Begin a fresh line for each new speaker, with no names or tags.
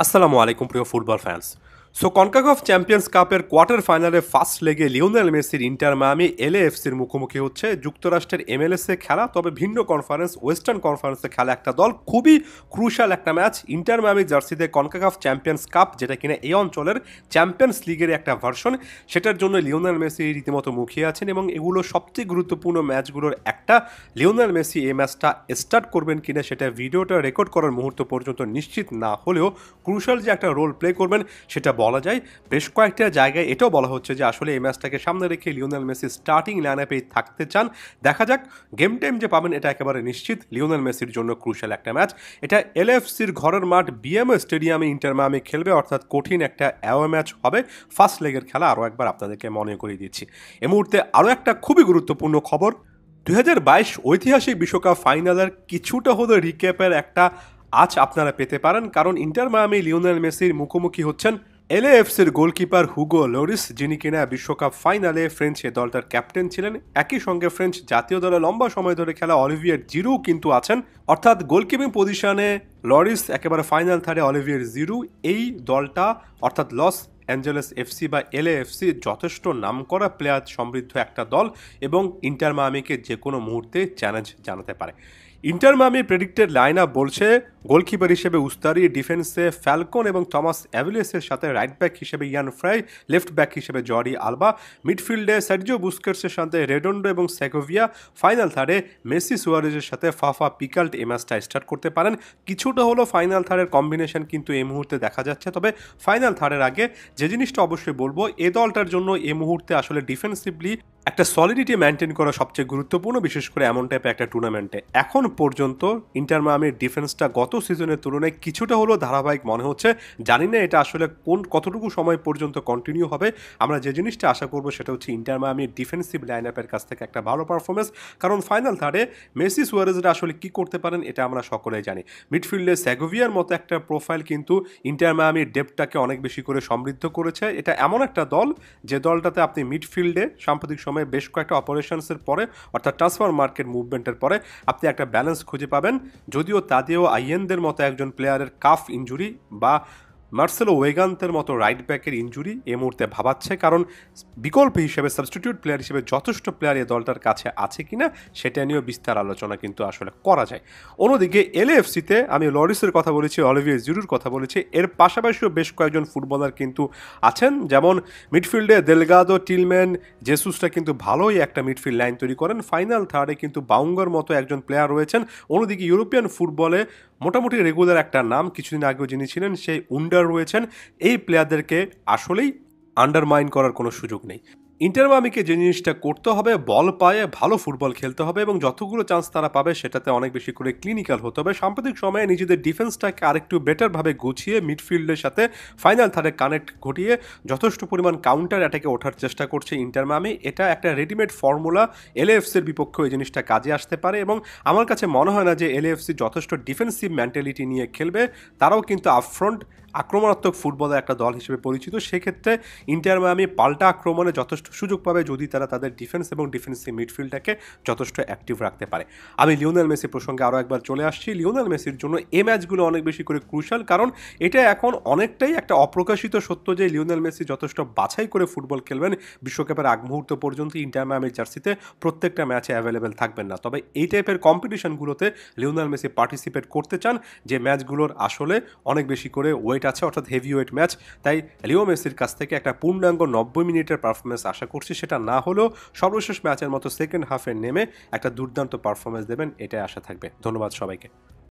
আসসালামু আলাইকুম প্রিয় football fans. So CONCACAF champions কাপের কোয়ার্টার ফাইনালে ফার্স্ট লেগে লিওনেল মেসির ইন্টার মায়ামি এলএএফসির মুখোমুখি হচ্ছে যুক্তরাষ্ট্রের এমএলএসে খেলা, তবে ভিন্ন কনফারেন্স ওয়েস্টার্ন কনফারেন্সে খেলা একটা দল। খুবই ক্রুশাল একটা ম্যাচ। ইন্টার মায়ামি জার্সিতে কনকাকাফ চ্যাম্পিয়ন্স কাপ, যেটা কিনা এই অঞ্চলের চ্যাম্পিয়ন্স লিগের একটা ভার্সন, সেটার জন্য লিওনেল মেসি রীতিমতো মুখিয়ে আছেন এবং এগুলো সবচেয়ে গুরুত্বপূর্ণ ম্যাচগুলোর একটা। লিওনেল মেসি এই ম্যাচটা স্টার্ট করবেন কিনা সেটা ভিডিওটা রেকর্ড করার মুহূর্ত পর্যন্ত নিশ্চিত না হলেও ক্রুশাল যে একটা রোল প্লে করবেন সেটা বলা যায়। বেশ কয়েকটা জায়গায় এটাও বলা হচ্ছে যে আসলে এই ম্যাচটাকে সামনে রেখে লিওনেল মেসি স্টার্টিং লাইন আপেই থাকতে চান। দেখা যাক, গেম টাইম যে পাবেন এটা একেবারে নিশ্চিত লিওনেল মেসির জন্য ক্রুশাল একটা ম্যাচ। এটা এলএফসির ঘরের মাঠ বিএমও স্টেডিয়ামে ইন্টার মায়ামি খেলবে, অর্থাৎ কঠিন একটা অ্যাওয়ে ম্যাচ হবে। ফার্স্ট লেগের খেলা আরও একবার আপনাদেরকে মনে করিয়ে দিচ্ছি। এই মুহূর্তে আরও একটা খুবই গুরুত্বপূর্ণ খবর, 2022 ঐতিহাসিক বিশ্বকাপ ফাইনালের কিছুটা হলো রিক্যাপের একটা আজ আপনারা পেতে পারেন, কারণ ইন্টার মায়ামি লিওনেল মেসির মুখোমুখি হচ্ছেন এলএএফসির গোলকিপার হুগো লরিস, যিনি কিনা বিশ্বকাপ ফাইনালে ফ্রেঞ্চ এ দলটার ক্যাপ্টেন ছিলেন। একই সঙ্গে ফ্রেঞ্চ জাতীয় দলে লম্বা সময় ধরে খেলা অলিভিয়ের জিরু কিন্তু আছেন, অর্থাৎ গোলকিপিং পজিশনে লরিস, একেবারে ফাইনাল থার্ডে অলিভিয়ের জিরু। এই দলটা অর্থাৎ লস অ্যাঞ্জেলেস এফসি বা এলএএফসি যথেষ্ট নামকরা প্লেয়ার সমৃদ্ধ একটা দল এবং ইন্টার মায়ামিকে যে কোনো মুহূর্তে চ্যালেঞ্জ জানাতে পারে। Inter Miami predicted line up বলছে গোলকিপার হিসেবে উস্তারি, ডিফেন্সে ফ্যালকন এবং টমাস অ্যাভিলিয়াসের সাথে রাইট ব্যাক হিসেবে ইয়ান ফ্রাই, লেফট ব্যাক হিসেবে জর্ডি আলবা, মিডফিল্ডে সার্জিও বুস্কেটসের সাথে রেডন্ডো এবং সেগোভিয়া, ফাইনাল থার্ডে মেসি সুয়ারেজের সাথে ফাফা পিকাল্ট এই ম্যাচটা স্টার্ট করতে পারেন। কিছুটা হলো ফাইনাল থার্ডের কম্বিনেশন কিন্তু এই মুহূর্তে দেখা যাচ্ছে, তবে ফাইনাল থার্ডের আগে যে জিনিসটা অবশ্যই বলবো, এ দলটার জন্য এই মুহূর্তে আসলে ডিফেন্সিভলি একটা সলিডিটি মেনটেন করা সবচেয়ে গুরুত্বপূর্ণ, বিশেষ করে এমন টাইপের একটা টুর্নামেন্টে। এখন পর্যন্ত ইন্টার মায়ামির ডিফেন্সটা গত সিজনের তুলনায় কিছুটা হলেও ধারাবাহিক মনে হচ্ছে। জানি না এটা আসলে কতটুকু সময় পর্যন্ত কন্টিনিউ হবে। আমরা যে জিনিসটা আশা করবো সেটা হচ্ছে ইন্টার মায়ামির ডিফেন্সিভ লাইন আপের কাছ থেকে একটা ভালো পারফরমেন্স, কারণ ফাইনাল থার্ডে মেসি সুয়ারেজরা আসলে কি করতে পারেন এটা আমরা সকলেই জানি। মিডফিল্ডে সেগোভিয়ার মতো একটা প্রোফাইল কিন্তু ইন্টার মায়ামির ডেপটাকে অনেক বেশি করে সমৃদ্ধ করেছে। এটা এমন একটা দল যে দলটাতে আপনি মিডফিল্ডে সাম্প্রতিক সময়ে বেশ কয়েকটা অপারেশনসের পরে, অর্থাৎ ট্রান্সফার মার্কেট মুভমেন্টের পরে আপনি একটা ব্যালেন্স খুঁজে পাবেন। যদিও তাদেও আইয়েনদের মতো একজন প্লেয়ারের কাফ ইনজুরি বা মার্সেলো ওয়েগান্তের মতো রাইট ব্যাকের ইনজুরি এই মুহূর্তে ভাবাচ্ছে, কারণ বিকল্প হিসেবে সাবস্টিটিউট প্লেয়ার হিসেবে যথেষ্ট প্লেয়ার এই দলটার কাছে আছে কিনা সেটা নিয়েও বিস্তার আলোচনা কিন্তু আসলে করা যায়। অন্যদিকে এলএএফসিতে আমি লরিসের কথা বলেছি, অলিভিয়ার জিরুর কথা বলেছি, এর পাশাপাশিও বেশ কয়েকজন ফুটবলার কিন্তু আছেন, যেমন মিডফিল্ডে দেলগাদো, টিলম্যান, জেসুসটা কিন্তু ভালোই একটা মিডফিল্ড লাইন তৈরি করেন। ফাইনাল থার্ডে কিন্তু বাউঙ্গার মতো একজন প্লেয়ার রয়েছেন। অন্যদিকে ইউরোপিয়ান ফুটবলে মোটামুটি রেগুলার একটা নাম কিছুদিন আগেও যিনি ছিলেন সেই উন্ডার রয়েছেন। এই প্লেয়ারদেরকে আসলেই আন্ডারমাইন করার কোনো সুযোগ নেই। ইন্টার মায়ামিকে যে জিনিসটা করতে হবে, বল পায়ে ভালো ফুটবল খেলতে হবে এবং যতগুলো চান্স তারা পাবে সেটাতে অনেক বেশি করে ক্লিনিক্যাল হতে হবে। সাম্প্রতিক সময়ে নিজেদের ডিফেন্সটাকে আরেকটু বেটারভাবে গুছিয়ে মিডফিল্ডের সাথে ফাইনাল থার্ডে কানেক্ট ঘটিয়ে যথেষ্ট পরিমাণ কাউন্টার অ্যাটাকে ওঠার চেষ্টা করছে ইন্টার মায়ামি। এটা একটা রেডিমেড ফর্মুলা, এলএএফসির বিপক্ষে এই জিনিসটা কাজে আসতে পারে এবং আমার কাছে মনে হয় না যে এলএএফসি যথেষ্ট ডিফেন্সিভ মেন্টালিটি নিয়ে খেলবে। তারাও কিন্তু আপফ্রন্ট আক্রমণাত্মক ফুটবলের একটা দল হিসেবে পরিচিত। সেক্ষেত্রে ইন্টার মায়ামি পাল্টা আক্রমণে যথেষ্ট সুযোগ পাবে যদি তারা তাদের ডিফেন্স এবং ডিফেন্সিভ মিডফিল্ডটাকে যথেষ্ট অ্যাক্টিভ রাখতে পারে। আমি লিওনেল মেসি প্রসঙ্গে আরও একবার চলে আসছি। লিওনেল মেসির জন্য এই ম্যাচগুলো অনেক বেশি করে ক্রুশাল, কারণ এটা এখন অনেকটাই একটা অপ্রকাশিত সত্য যে লিওনেল মেসি যথেষ্ট বাছাই করে ফুটবল খেলবেন। বিশ্বকাপের আগ মুহূর্ত পর্যন্ত ইন্টার মায়ামির জার্সিতে প্রত্যেকটা ম্যাচে অ্যাভেলেবেল থাকবেন না, তবে এই টাইপের কম্পিটিশনগুলোতে লিওনেল মেসি পার্টিসিপেট করতে চান, যে ম্যাচগুলোর আসলে অনেক বেশি করে আছে, অর্থাৎ হেভি ওয়েট ম্যাচ। তাই লিও মেসির কাছ থেকে একটা পূর্ণাঙ্গ 90 মিনিটের পারফরমেন্স আশা করছি। সেটা না হলেও সর্বশেষ ম্যাচের মতো সেকেন্ড হাফে নেমে একটা দুর্দান্ত পারফরমেন্স দেবেন, এটাই আশা থাকবে। ধন্যবাদ সবাইকে।